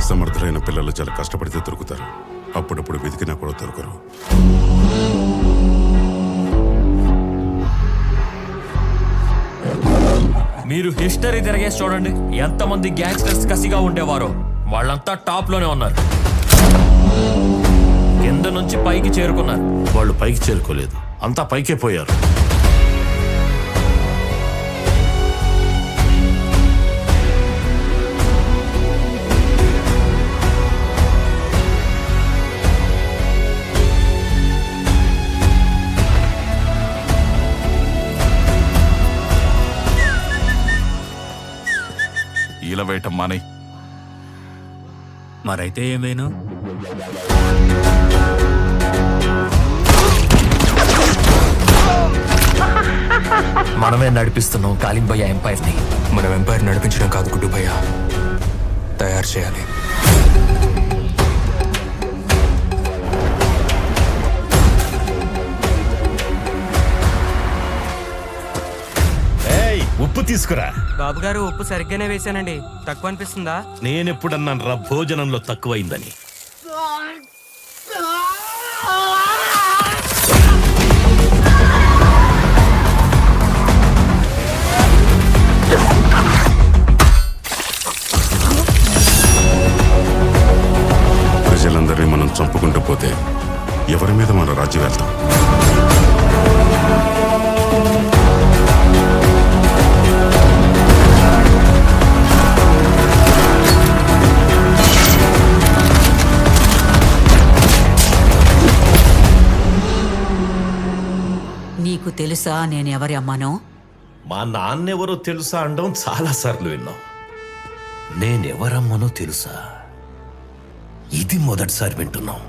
సమర్థులైన పిల్లలు చాలా కష్టపడితే దొరుకుతారు. అప్పుడప్పుడు వెతికినా కూడా దొరకరు. మీరు హిస్టరీ తిరగేసి చూడండి, ఎంతమంది గ్యాంగ్స్టర్స్ కసిగా ఉండేవారో వాళ్ళంతా టాప్ లోనే ఉన్నారు. కింద నుంచి పైకి చేరుకున్నారు. వాళ్ళు పైకి చేరుకోలేదు, అంతా పైకే పోయారు. ఈల వేయటం మానే. మరైతే ఏమైనా మనమే నడిపిస్తున్నాం కాలింబయ్య ఎంపైర్ ని. మనం ఎంపైర్ నడిపించడం కాదు గుడ్డు భయ్య, తయారు చేయాలి. ఉప్పు తీసుకురా. బాబు గారు ఉప్పు సరిగ్గానే వేశానండి, తక్కువ అనిపిస్తుందా? నేనెప్పుడన్నాను రా భోజనంలో తక్కువైందని? ప్రజలందరినీ మనం చంపుకుంటూ పోతే ఎవరి మీద మన రాజ్యం వెళ్తాం? నీకు తెలుసా నేను ఎవరి అమ్మానో? మా నాన్నెవరో తెలుసా అనడం చాలా సార్లు విన్నాం. నేనెవరమ్మనో తెలుసా? ఇది మొదటిసారి వింటున్నాం.